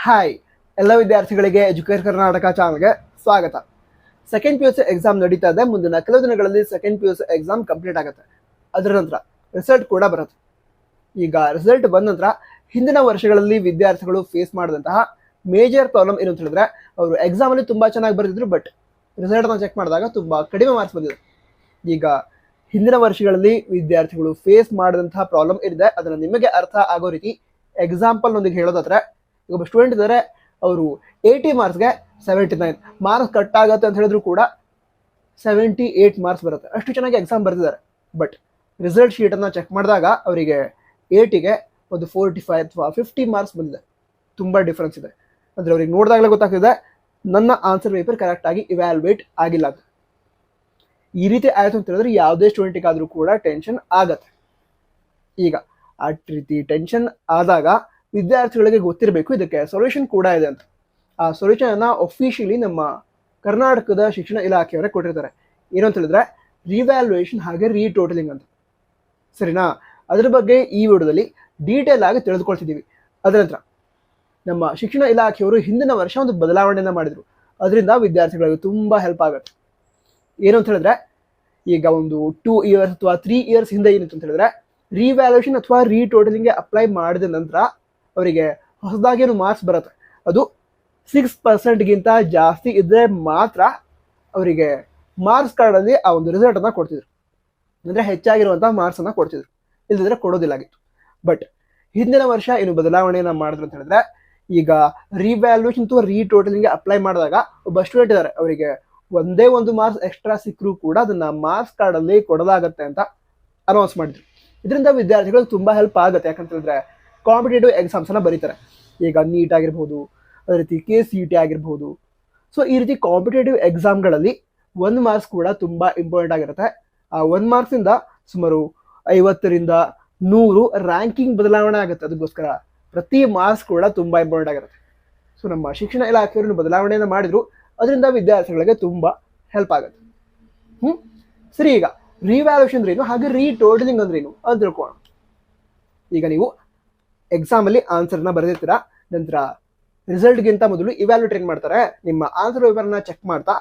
Hi, ಎಲ್ಲ ವಿದ್ಯಾರ್ಥಿಗಳಿಗೆ educate Karnataka ಚಾನಲ್ಗೆ ಸ್ವಾಗತ. Second P U C exam ನಡೀತಾ ಇದೆ. ಮುಂದಿನ ಕೆಲವು ದಿನಗಳಲ್ಲಿ second P U C exam complete ಆಗುತ್ತೆ. ಅದರ ನಂತರ ರಿಸಲ್ಟ್ ಕೂಡ ಬರುತ್ತೆ. ಈಗ ರಿಸಲ್ಟ್ ಬಂದ ನಂತರ ಹಿಂದಿನ ವರ್ಷಗಳಲ್ಲಿ ವಿದ್ಯಾರ್ಥಿಗಳು ಫೇಸ್ ಮಾಡಿದಂತಹ ಮೇಜರ್ ಪ್ರಾಬ್ಲಮ್ ಏನು ಅಂತ ಹೇಳಿದ್ರೆ, ಅವರು ಎಕ್ಸಾಮಲ್ಲಿ ತುಂಬ ಚೆನ್ನಾಗಿ ಬರೆದಿದ್ರು, ಬಟ್ ರಿಸಲ್ಟ್ನ ಚೆಕ್ ಮಾಡಿದಾಗ ತುಂಬ ಕಡಿಮೆ ಮಾರ್ಕ್ಸ್ ಬಂದಿದೆ. ಈಗ ಹಿಂದಿನ ವರ್ಷಗಳಲ್ಲಿ ವಿದ್ಯಾರ್ಥಿಗಳು ಫೇಸ್ ಮಾಡಿದಂತಹ ಪ್ರಾಬ್ಲಮ್ ಏನಿದೆ ಅದನ್ನು ನಿಮಗೆ ಅರ್ಥ ಆಗೋ ರೀತಿ ಎಕ್ಸಾಂಪಲ್ನೊಂದಿಗೆ ಹೇಳೋದಾದ್ರೆ, ಈಗ ಒಬ್ಬ ಸ್ಟೂಡೆಂಟ್ ಇದ್ದಾರೆ, ಅವರು 80 ಮಾರ್ಕ್ಸ್ಗೆ 79 ಮಾರ್ಕ್ಸ್ ಕಟ್ ಆಗುತ್ತೆ ಅಂತ ಹೇಳಿದ್ರು ಕೂಡ 78 ಮಾರ್ಕ್ಸ್ ಬರುತ್ತೆ. ಅಷ್ಟು ಚೆನ್ನಾಗಿ ಎಕ್ಸಾಮ್ ಬರೆದಿದ್ದಾರೆ. ಬಟ್ ರಿಸಲ್ಟ್ ಶೀಟನ್ನು ಚೆಕ್ ಮಾಡಿದಾಗ ಅವರಿಗೆ 80ಗೆ ಒಂದು 45 ಅಥವಾ 50 ಮಾರ್ಕ್ಸ್ ಬಂದಿದೆ. ತುಂಬ ಡಿಫ್ರೆನ್ಸ್ ಇದೆ. ಅಂದರೆ ಅವ್ರಿಗೆ ನೋಡಿದಾಗಲೇ ಗೊತ್ತಾಗ್ತಿದೆ ನನ್ನ ಆನ್ಸರ್ ಪೇಪರ್ ಕರೆಕ್ಟಾಗಿ ಇವ್ಯಾಲ್ಯೂಯೇಟ್ ಆಗಿಲ್ಲ ಅಂತ. ಈ ರೀತಿ ಆಯಿತು ಅಂತ ಹೇಳಿದ್ರೆ ಯಾವುದೇ ಸ್ಟೂಡೆಂಟಿಗಾದರೂ ಕೂಡ ಟೆನ್ಷನ್ ಆಗತ್ತೆ. ಈಗ ಆ ರೀತಿ ಟೆನ್ಷನ್ ಆದಾಗ ವಿದ್ಯಾರ್ಥಿಗಳಿಗೆ ಗೊತ್ತಿರಬೇಕು ಇದಕ್ಕೆ ಸೊಲ್ಯೂಷನ್ ಕೂಡ ಇದೆ ಅಂತ. ಆ ಸೊಲ್ಯೂಷನನ್ನು ಅಫಿಷಿಯಲಿ ನಮ್ಮ ಕರ್ನಾಟಕದ ಶಿಕ್ಷಣ ಇಲಾಖೆಯವರೇ ಕೊಟ್ಟಿರ್ತಾರೆ. ಏನು ಅಂತ ಹೇಳಿದ್ರೆ ರಿವ್ಯಾಲ್ಯೂಯೇಷನ್ ಹಾಗೆ ರೀಟೋಟಲಿಂಗ್ ಅಂತ. ಸರಿನಾ? ಅದ್ರ ಬಗ್ಗೆ ಈ ವಿಡಿಯೋದಲ್ಲಿ ಡೀಟೇಲ್ ಆಗಿ ತಿಳಿದುಕೊಳ್ತಿದ್ದೀವಿ. ಅದರ ನಂತರ ನಮ್ಮ ಶಿಕ್ಷಣ ಇಲಾಖೆಯವರು ಹಿಂದಿನ ವರ್ಷ ಒಂದು ಬದಲಾವಣೆಯನ್ನು ಮಾಡಿದರು. ಅದರಿಂದ ವಿದ್ಯಾರ್ಥಿಗಳಿಗೆ ತುಂಬ ಹೆಲ್ಪ್ ಆಗುತ್ತೆ. ಏನು ಅಂತ ಹೇಳಿದ್ರೆ, ಈಗ ಒಂದು 2 ಇಯರ್ಸ್ ಅಥವಾ 3 ಇಯರ್ಸ್ ಹಿಂದೆ ಏನಿತ್ತು ಅಂತ ಹೇಳಿದ್ರೆ, ರಿವ್ಯಾಲ್ಯೂಯೇಷನ್ ಅಥವಾ ರೀಟೋಟಲಿಂಗ್ಗೆ ಅಪ್ಲೈ ಮಾಡಿದ ನಂತರ ಅವರಿಗೆ ಹೊಸದಾಗೇನು ಮಾರ್ಕ್ಸ್ ಬರುತ್ತೆ, ಅದು 6%ಗಿಂತ ಜಾಸ್ತಿ ಇದ್ದರೆ ಮಾತ್ರ ಅವರಿಗೆ ಮಾರ್ಕ್ಸ್ ಕಾರ್ಡಲ್ಲಿ ಆ ಒಂದು ರಿಸಲ್ಟನ್ನು ಕೊಡ್ತಿದ್ರು. ಅಂದರೆ ಹೆಚ್ಚಾಗಿರುವಂಥ ಮಾರ್ಕ್ಸನ್ನು ಕೊಡ್ತಿದ್ರು, ಇಲ್ಲದಿದ್ರೆ ಕೊಡೋದಿಲ್ಲಾಗಿತ್ತು. ಬಟ್ ಹಿಂದಿನ ವರ್ಷ ಏನು ಬದಲಾವಣೆಯನ್ನು ಮಾಡಿದ್ರು ಅಂತ ಹೇಳಿದ್ರೆ, ಈಗ ರಿವ್ಯಾಲ್ಯೂಯೇಷನ್ ಅಥವಾ ರೀಟೋಟಲಿಂಗ್ಗೆ ಅಪ್ಲೈ ಮಾಡಿದಾಗ ಒಬ್ಬ ಸ್ಟೂಡೆಂಟ್ ಇದ್ದಾರೆ, ಅವರಿಗೆ ಒಂದೇ ಒಂದು ಮಾರ್ಕ್ಸ್ ಎಕ್ಸ್ಟ್ರಾ ಸಿಕ್ಕರೂ ಕೂಡ ಅದನ್ನು ಮಾರ್ಕ್ಸ್ ಕಾರ್ಡಲ್ಲಿ ಕೊಡಲಾಗತ್ತೆ ಅಂತ ಅನೌನ್ಸ್ ಮಾಡಿದ್ರು. ಇದರಿಂದ ವಿದ್ಯಾರ್ಥಿಗಳು ತುಂಬ ಹೆಲ್ಪ್ ಆಗುತ್ತೆ. ಯಾಕಂತ ಹೇಳಿದ್ರೆ ಕಾಂಪಿಟೇಟಿವ್ ಎಕ್ಸಾಮ್ಸನ್ನು ಬರೀತಾರೆ. ಈಗ ನೀಟ್ ಆಗಿರ್ಬೋದು, ಅದೇ ರೀತಿ KCET ಆಗಿರ್ಬೋದು. ಸೊ ಈ ರೀತಿ ಕಾಂಪಿಟೇಟಿವ್ ಎಕ್ಸಾಮ್ಗಳಲ್ಲಿ 1 ಮಾರ್ಕ್ಸ್ ಕೂಡ ತುಂಬ ಇಂಪಾರ್ಟೆಂಟ್ ಆಗಿರುತ್ತೆ. ಆ 1 ಮಾರ್ಕ್ಸಿಂದ ಸುಮಾರು 50ರಿಂದ 100 ರ್ಯಾಂಕಿಂಗ್ ಬದಲಾವಣೆ ಆಗುತ್ತೆ. ಅದಕ್ಕೋಸ್ಕರ ಪ್ರತಿ ಮಾರ್ಕ್ಸ್ ಕೂಡ ತುಂಬ ಇಂಪಾರ್ಟೆಂಟ್ ಆಗಿರುತ್ತೆ. ಸೊ ನಮ್ಮ ಶಿಕ್ಷಣ ಇಲಾಖೆಯವರು ಬದಲಾವಣೆಯನ್ನು ಮಾಡಿದ್ರು, ಅದರಿಂದ ವಿದ್ಯಾರ್ಥಿಗಳಿಗೆ ತುಂಬ ಹೆಲ್ಪ್ ಆಗುತ್ತೆ. ಸರಿ, ಈಗ ರಿವ್ಯಾಲ್ಯೂಯೇಷನ್ ಅಂದ್ರೇನು ಹಾಗೆ ರೀಟೋಟಲಿಂಗ್ ಅಂದ್ರೇನು ಅಂತ ತಿಳ್ಕೊಳ್ಳೋಣ. ಈಗ ನೀವು ಎಕ್ಸಾಮಲ್ಲಿ ಆನ್ಸರ್ನ ಬರೆದಿರ್ತೀರಾ, ನಂತರ ರಿಸಲ್ಟ್ಗಿಂತ ಮೊದಲು ಇವ್ಯಾಲ್ಯೂಯೇಟ್ ಏನು ಮಾಡ್ತಾರೆ, ನಿಮ್ಮ ಆನ್ಸರ್ ಪೇಪರ್ನ ಚೆಕ್ ಮಾಡ್ತಾ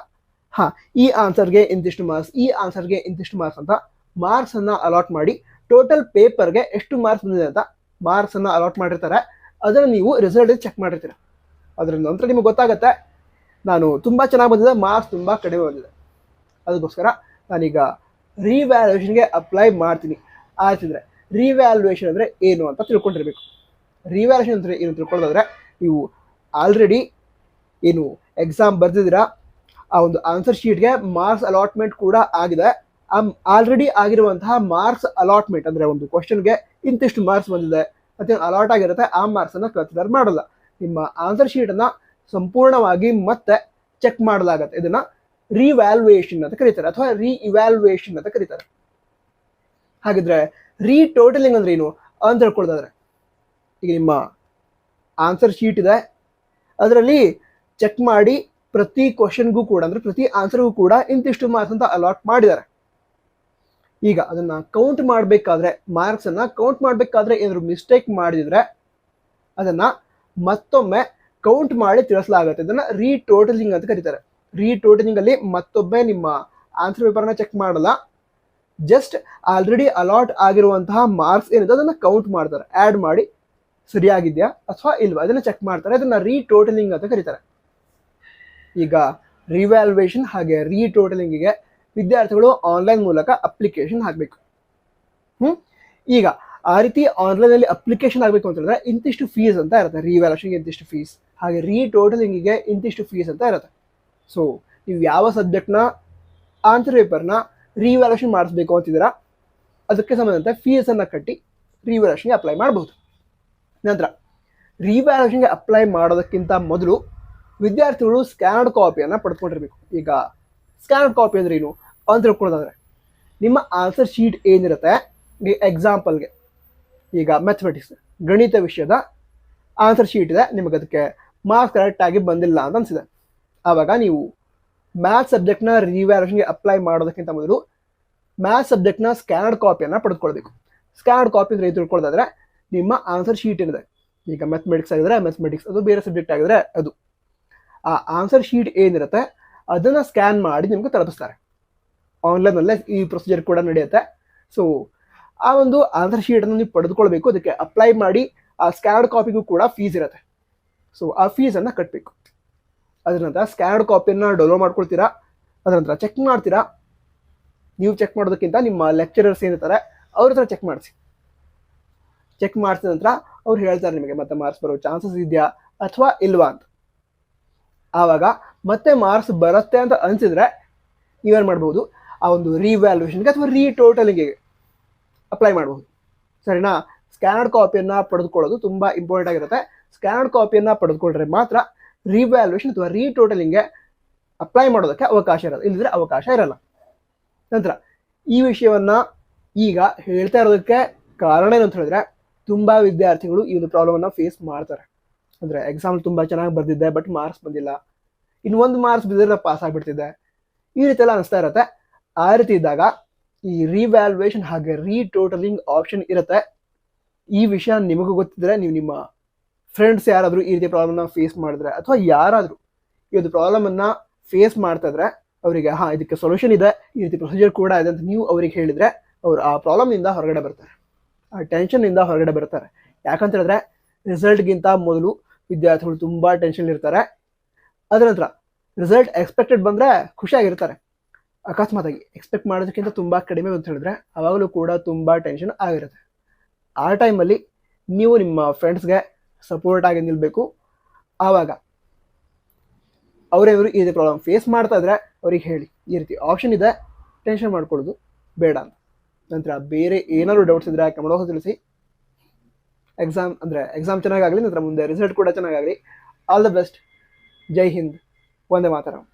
ಈ ಆನ್ಸರ್ಗೆ ಇಂತಿಷ್ಟು ಮಾರ್ಕ್ಸ್, ಈ ಆನ್ಸರ್ಗೆ ಇಂತಿಷ್ಟು ಮಾರ್ಕ್ಸ್ ಅಂತ ಮಾರ್ಕ್ಸನ್ನು ಅಲಾಟ್ ಮಾಡಿ ಟೋಟಲ್ ಪೇಪರ್ಗೆ ಎಷ್ಟು ಮಾರ್ಕ್ಸ್ ಬಂದಿದೆ ಅಂತ ಮಾರ್ಕ್ಸನ್ನು ಅಲಾಟ್ ಮಾಡಿರ್ತಾರೆ. ಅದನ್ನು ನೀವು ರಿಸಲ್ಟ್ ಚೆಕ್ ಮಾಡಿರ್ತೀರ. ಅದರ ನಂತರ ನಿಮಗೆ ಗೊತ್ತಾಗುತ್ತೆ ನಾನು ತುಂಬ ಚೆನ್ನಾಗಿ ಬಂದಿದೆ, ಮಾರ್ಕ್ಸ್ ತುಂಬ ಕಡಿಮೆ ಬಂದಿದೆ. ಅದಕ್ಕೋಸ್ಕರ ನಾನೀಗ ರಿವ್ಯಾಲ್ಯೂಯೇಷನ್ಗೆ ಅಪ್ಲೈ ಮಾಡ್ತೀನಿ ಆಗ್ತಿದ್ರೆ, ರಿವ್ಯಾಲ್ಯೂಯೇಷನ್ ಅಂದರೆ ಏನು ಅಂತ ತಿಳ್ಕೊಂಡಿರ್ಬೇಕು. ರಿವ್ಯಾಲ್ಯೂಯೇಷನ್ ಅಂದರೆ ಏನು ತಿಳ್ಕೊಳ್ಳೋದಾದ್ರೆ, ನೀವು ಆಲ್ರೆಡಿ ಏನು ಎಕ್ಸಾಮ್ ಬರೆದಿದ್ದೀರಾ, ಆ ಒಂದು ಆನ್ಸರ್ ಶೀಟ್ಗೆ ಮಾರ್ಕ್ಸ್ ಅಲಾಟ್ಮೆಂಟ್ ಕೂಡ ಆಗಿದೆ. ಆ ಆಲ್ರೆಡಿ ಆಗಿರುವಂತಹ ಮಾರ್ಕ್ಸ್ ಅಲಾಟ್ಮೆಂಟ್ ಅಂದರೆ ಒಂದು ಕ್ವಶನ್ಗೆ ಇಂತಿಷ್ಟು ಮಾರ್ಕ್ಸ್ ಬಂದಿದೆ ಮತ್ತು ಅಲಾಟ್ ಆಗಿರುತ್ತೆ, ಆ ಮಾರ್ಕ್ಸನ್ನು ಕನ್ಸಿಡರ್ ಮಾಡಲ್ಲ. ನಿಮ್ಮ ಆನ್ಸರ್ ಶೀಟನ್ನು ಸಂಪೂರ್ಣವಾಗಿ ಮತ್ತೆ ಚೆಕ್ ಮಾಡಲಾಗತ್ತೆ. ಇದನ್ನು ರಿವ್ಯಾಲ್ಯೂಯೇಷನ್ ಅಂತ ಕರೀತಾರೆ ಅಥವಾ ಇವ್ಯಾಲ್ಯೂಯೇಷನ್ ಅಂತ ಕರೀತಾರೆ. ಹಾಗಿದ್ರೆ ರೀಟೋಟಲಿಂಗ್ ಅಂದ್ರೆ ಏನು ಅಂತ ತಿಳ್ಕೊಳ್ಳೋದಾದ್ರೆ, ಈಗ ನಿಮ್ಮ ಆನ್ಸರ್ ಶೀಟ್ ಇದೆ, ಅದರಲ್ಲಿ ಚೆಕ್ ಮಾಡಿ ಪ್ರತಿ ಕ್ವಶನ್ಗೂ ಕೂಡ ಅಂದರೆ ಪ್ರತಿ ಆನ್ಸರ್ಗೂ ಕೂಡ ಇಂತಿಷ್ಟು ಮಾರ್ಕ್ಸ್ ಅಂತ ಅಲಾಟ್ ಮಾಡಿದ್ದಾರೆ. ಈಗ ಅದನ್ನು ಕೌಂಟ್ ಮಾಡಬೇಕಾದ್ರೆ, ಮಾರ್ಕ್ಸನ್ನು ಕೌಂಟ್ ಮಾಡಬೇಕಾದ್ರೆ ಏನಾದರೂ ಮಿಸ್ಟೇಕ್ ಮಾಡಿದರೆ ಅದನ್ನು ಮತ್ತೊಮ್ಮೆ ಕೌಂಟ್ ಮಾಡಿ ತಿಳಿಸಲಾಗುತ್ತೆ. ಇದನ್ನು ರೀಟೋಟಲಿಂಗ್ ಅಂತ ಕರೀತಾರೆ. ರೀಟೋಟಲಿಂಗಲ್ಲಿ ಮತ್ತೊಮ್ಮೆ ನಿಮ್ಮ ಆನ್ಸರ್ ಪೇಪರ್ನ ಚೆಕ್ ಮಾಡಲ್ಲ, ಜಸ್ಟ್ ಆಲ್ರೆಡಿ ಅಲಾಟ್ ಆಗಿರುವಂತಹ ಮಾರ್ಕ್ಸ್ ಏನಿದೆ ಅದನ್ನು ಕೌಂಟ್ ಮಾಡ್ತಾರೆ, ಆ್ಯಡ್ ಮಾಡಿ ಸರಿಯಾಗಿದೆಯಾ ಅಥವಾ ಇಲ್ವಾ ಅದನ್ನು ಚೆಕ್ ಮಾಡ್ತಾರೆ. ಅದನ್ನು ರೀಟೋಟಲಿಂಗ್ ಅಂತ ಕರೀತಾರೆ. ಈಗ ರಿವ್ಯಾಲ್ಯೂಯೇಷನ್ ಹಾಗೆ ರೀಟೋಟಲಿಂಗಿಗೆ ವಿದ್ಯಾರ್ಥಿಗಳು ಆನ್ಲೈನ್ ಮೂಲಕ ಅಪ್ಲಿಕೇಶನ್ ಹಾಕಬೇಕು. ಈಗ ಆ ರೀತಿ ಆನ್ಲೈನಲ್ಲಿ ಅಪ್ಲಿಕೇಶನ್ ಆಗಬೇಕು ಅಂತ ಹೇಳಿದ್ರೆ ಇಂತಿಷ್ಟು ಫೀಸ್ ಅಂತ ಇರುತ್ತೆ. ರಿವ್ಯಾಲ್ಯೂಯೇಷನ್ಗೆ ಇಂತಿಷ್ಟು ಫೀಸ್, ಹಾಗೆ ರೀಟೋಟಲಿಂಗಿಗೆ ಇಂತಿಷ್ಟು ಫೀಸ್ ಅಂತ ಇರುತ್ತೆ. ಸೊ ನೀವು ಯಾವ ಸಬ್ಜೆಕ್ಟ್ನ ಆನ್ಸರ್ ಪೇಪರ್ನ ರಿವ್ಯಾಲ್ಯೂಯೇಷನ್ ಮಾಡಿಸ್ಬೇಕು ಅಂತಿದ್ದೀರಾ, ಅದಕ್ಕೆ ಸಂಬಂಧಂತೆ ಫೀಸನ್ನು ಕಟ್ಟಿ ರಿವ್ಯಾಲ್ಯೂಯೇಷನ್ಗೆ ಅಪ್ಲೈ ಮಾಡಬಹುದು. ನಂತರ ರಿವ್ಯಾಲ್ಯೂಯೇಷನ್ಗೆ ಅಪ್ಲೈ ಮಾಡೋದಕ್ಕಿಂತ ಮೊದಲು ವಿದ್ಯಾರ್ಥಿಗಳು ಸ್ಕ್ಯಾನ್ಡ್ ಕಾಪಿಯನ್ನು ಪಡ್ಕೊಂಡಿರಬೇಕು. ಈಗ ಸ್ಕ್ಯಾನ್ಡ್ ಕಾಪಿ ಅಂದರೆ ಏನು ಅಂತ ತಿಳ್ಕೊಳ್ಳೋದಾದ್ರೆ, ನಿಮ್ಮ ಆನ್ಸರ್ ಶೀಟ್ ಏನಿರುತ್ತೆ, ಎಕ್ಸಾಂಪಲ್ಗೆ ಈಗ ಮ್ಯಾಥಮೆಟಿಕ್ಸ್ ಗಣಿತ ವಿಷಯದ ಆನ್ಸರ್ ಶೀಟ್ ಇದೆ, ನಿಮಗೆ ಅದಕ್ಕೆ ಮಾರ್ಕ್ಸ್ ಕರೆಕ್ಟಾಗಿ ಬಂದಿಲ್ಲ ಅಂತ ಅನಿಸಿದೆ. ಆವಾಗ ನೀವು ಮ್ಯಾಥ್ಸ್ ಸಬ್ಜೆಕ್ಟ್ನ ರಿವ್ಯಾಲ್ಯೂಯೇಷನ್ಗೆ ಅಪ್ಲೈ ಮಾಡೋದಕ್ಕಿಂತ ಮೊದಲು ಮ್ಯಾಥ್ಸ್ ಸಬ್ಜೆಕ್ಟ್ನ ಸ್ಕ್ಯಾನ್ಡ್ ಕಾಪಿಯನ್ನು ಪಡೆದುಕೊಳ್ಬೇಕು. ಸ್ಕ್ಯಾನ್ಡ್ ಕಾಪಿ ಅಂದರೆ ತಿಳ್ಕೊಳ್ಳೋದಾದ್ರೆ, ನಿಮ್ಮ ಆನ್ಸರ್ ಶೀಟ್ ಏನಿದೆ ಈಗ ಮ್ಯಾಥಮೆಟಿಕ್ಸ್ ಆಗಿದ್ರೆ ಮ್ಯಾಥಮೆಟಿಕ್ಸ್, ಅದು ಬೇರೆ ಸಬ್ಜೆಕ್ಟ್ ಆಗಿದ್ರೆ ಅದು. ಆ ಆನ್ಸರ್ ಶೀಟ್ ಏನಿರುತ್ತೆ ಅದನ್ನು ಸ್ಕ್ಯಾನ್ ಮಾಡಿ ನಿಮ್ಗೆ ತಲುಪಿಸ್ತಾರೆ. ಆನ್ಲೈನಲ್ಲೇ ಈ ಪ್ರೊಸೀಜರ್ ಕೂಡ ನಡೆಯುತ್ತೆ. ಸೊ ಆ ಒಂದು ಆನ್ಸರ್ ಶೀಟನ್ನು ನೀವು ಪಡೆದುಕೊಳ್ಬೇಕು. ಅದಕ್ಕೆ ಅಪ್ಲೈ ಮಾಡಿ ಆ ಸ್ಕ್ಯಾನ್ಡ್ ಕಾಪಿಗೂ ಕೂಡ ಫೀಸ್ ಇರುತ್ತೆ. ಸೊ ಆ ಫೀಸನ್ನು ಕಟ್ಟಬೇಕು. ಅದರ ನಂತರ ಸ್ಕ್ಯಾನ್ಡ್ ಕಾಪಿಯನ್ನು ಡೌನ್ಲೋಡ್ ಮಾಡ್ಕೊಳ್ತೀರಾ. ಅದರ ನಂತರ ಚೆಕ್ ಮಾಡ್ತೀರಾ. ನೀವು ಚೆಕ್ ಮಾಡೋದಕ್ಕಿಂತ ನಿಮ್ಮ ಲೆಕ್ಚರರ್ಸ್ ಏನಿರ್ತಾರೆ ಅವ್ರ ಹತ್ರ ಚೆಕ್ ಮಾಡಿಸಿ. ಚೆಕ್ ಮಾಡಿಸಿದ ನಂತರ ಅವ್ರು ಹೇಳ್ತಾರೆ ನಿಮಗೆ ಮತ್ತೆ ಮಾರ್ಕ್ಸ್ ಬರೋ ಚಾನ್ಸಸ್ ಇದೆಯಾ ಅಥವಾ ಇಲ್ವಾ ಅಂತ. ಆವಾಗ ಮತ್ತೆ ಮಾರ್ಕ್ಸ್ ಬರುತ್ತೆ ಅಂತ ಅನಿಸಿದ್ರೆ ನೀವೇನು ಮಾಡ್ಬೋದು, ಆ ಒಂದು ರಿವ್ಯಾಲ್ಯೂಯೇಷನ್ಗೆ ಅಥವಾ ರೀಟೋಟಲಿಂಗ್ಗೆ ಅಪ್ಲೈ ಮಾಡ್ಬೋದು. ಸರಿನಾ? ಸ್ಕ್ಯಾನರ್ಡ್ ಕಾಪಿಯನ್ನು ಪಡೆದುಕೊಳ್ಳೋದು ತುಂಬ ಇಂಪಾರ್ಟೆಂಟ್ ಆಗಿರುತ್ತೆ. ಸ್ಕ್ಯಾನರ್ಡ್ ಕಾಪಿಯನ್ನು ಪಡೆದುಕೊಂಡ್ರೆ ಮಾತ್ರ ರಿವ್ಯಾಲ್ಯೂಯೇಷನ್ ಅಥವಾ ರೀಟೋಟಲಿಂಗ್ಗೆ ಅಪ್ಲೈ ಮಾಡೋದಕ್ಕೆ ಅವಕಾಶ ಇರೋದು, ಇಲ್ಲದ್ರೆ ಅವಕಾಶ ಇರಲ್ಲ. ನಂತರ ಈ ವಿಷಯವನ್ನು ಈಗ ಹೇಳ್ತಾ ಇರೋದಕ್ಕೆ ಕಾರಣ ಏನು ಅಂತ ಹೇಳಿದ್ರೆ, ತುಂಬ ವಿದ್ಯಾರ್ಥಿಗಳು ಈ ಒಂದು ಪ್ರಾಬ್ಲಮನ್ನು ಫೇಸ್ ಮಾಡ್ತಾರೆ. ಅಂದರೆ ಎಕ್ಸಾಮ್ ತುಂಬ ಚೆನ್ನಾಗಿ ಬರೆದಿದ್ದೆ ಬಟ್ ಮಾರ್ಕ್ಸ್ ಬಂದಿಲ್ಲ, ಇನ್ನೊಂದು ಮಾರ್ಕ್ಸ್ ಬಿದ್ದರೆ ಪಾಸ್ ಆಗಿಬಿಡ್ತಿದ್ದೆ, ಈ ರೀತಿ ಎಲ್ಲ ಅನಿಸ್ತಾ ಇರುತ್ತೆ. ಆ ರೀತಿ ಇದ್ದಾಗ ಈ ರಿವ್ಯಾಲ್ಯೂಯೇಷನ್ ಹಾಗೆ ರೀಟೋಟಲಿಂಗ್ ಆಪ್ಷನ್ ಇರುತ್ತೆ. ಈ ವಿಷಯ ನಿಮಗೂ ಗೊತ್ತಿದ್ರೆ, ನೀವು ನಿಮ್ಮ ಫ್ರೆಂಡ್ಸ್ ಯಾರಾದರೂ ಈ ರೀತಿ ಪ್ರಾಬ್ಲಮ್ನ ಫೇಸ್ ಮಾಡಿದ್ರೆ ಅಥವಾ ಯಾರಾದರೂ ಈ ಒಂದು ಪ್ರಾಬ್ಲಮನ್ನು ಫೇಸ್ ಮಾಡ್ತಾ ಇದ್ರೆ ಅವರಿಗೆ ಇದಕ್ಕೆ ಸೊಲ್ಯೂಷನ್ ಇದೆ, ಈ ರೀತಿ ಪ್ರೊಸೀಜರ್ ಕೂಡ ಇದೆ ಅಂತ ನೀವು ಅವ್ರಿಗೆ ಹೇಳಿದರೆ ಅವರು ಆ ಪ್ರಾಬ್ಲಮ್ನಿಂದ ಹೊರಗಡೆ ಬರ್ತಾರೆ, ಆ ಟೆನ್ಷನ್ನಿಂದ ಹೊರಗಡೆ ಬರ್ತಾರೆ. ಯಾಕಂತ ಹೇಳಿದ್ರೆ ರಿಸಲ್ಟ್ಗಿಂತ ಮೊದಲು ವಿದ್ಯಾರ್ಥಿಗಳು ತುಂಬ ಟೆನ್ಷನ್ ಇರ್ತಾರೆ. ಅದರ ನಂತರ ರಿಸಲ್ಟ್ ಎಕ್ಸ್ಪೆಕ್ಟೆಡ್ ಬಂದರೆ ಖುಷಿಯಾಗಿರ್ತಾರೆ. ಅಕಸ್ಮಾತಾಗಿ ಎಕ್ಸ್ಪೆಕ್ಟ್ ಮಾಡೋದಕ್ಕಿಂತ ತುಂಬ ಕಡಿಮೆ ಅಂತ ಹೇಳಿದ್ರೆ ಆವಾಗಲೂ ಕೂಡ ತುಂಬ ಟೆನ್ಷನ್ ಆಗಿರುತ್ತೆ. ಆ ಟೈಮಲ್ಲಿ ನೀವು ನಿಮ್ಮ ಫ್ರೆಂಡ್ಸ್ಗೆ ಸಪೋರ್ಟ್ ಆಗಿ ನಿಲ್ಲಬೇಕು. ಆವಾಗ ಅವರೇನಾದ್ರು ಈ ರೀತಿ ಪ್ರಾಬ್ಲಮ್ ಫೇಸ್ ಮಾಡ್ತಾ ಇದ್ರೆ ಅವ್ರಿಗೆ ಹೇಳಿ, ಈ ರೀತಿ ಆಪ್ಷನ್ ಇದೆ, ಟೆನ್ಷನ್ ಮಾಡ್ಕೊಳ್ಳೋದು ಬೇಡ ಅಂತ. ನಂತರ ಬೇರೆ ಏನಾದರೂ ಡೌಟ್ಸ್ ಇದ್ದರೆ ಕಮೆಂಟ್ ಬಾಕ್ಸ್ ತಿಳಿಸಿ. ಎಕ್ಸಾಮ್ ಚೆನ್ನಾಗಾಗಲಿ, ನಂತರ ಮುಂದೆ ರಿಸಲ್ಟ್ ಕೂಡ ಚೆನ್ನಾಗಾಗಲಿ. All the best. ಜೈ ಹಿಂದ್, ವಂದೇ ಮಾತರಂ.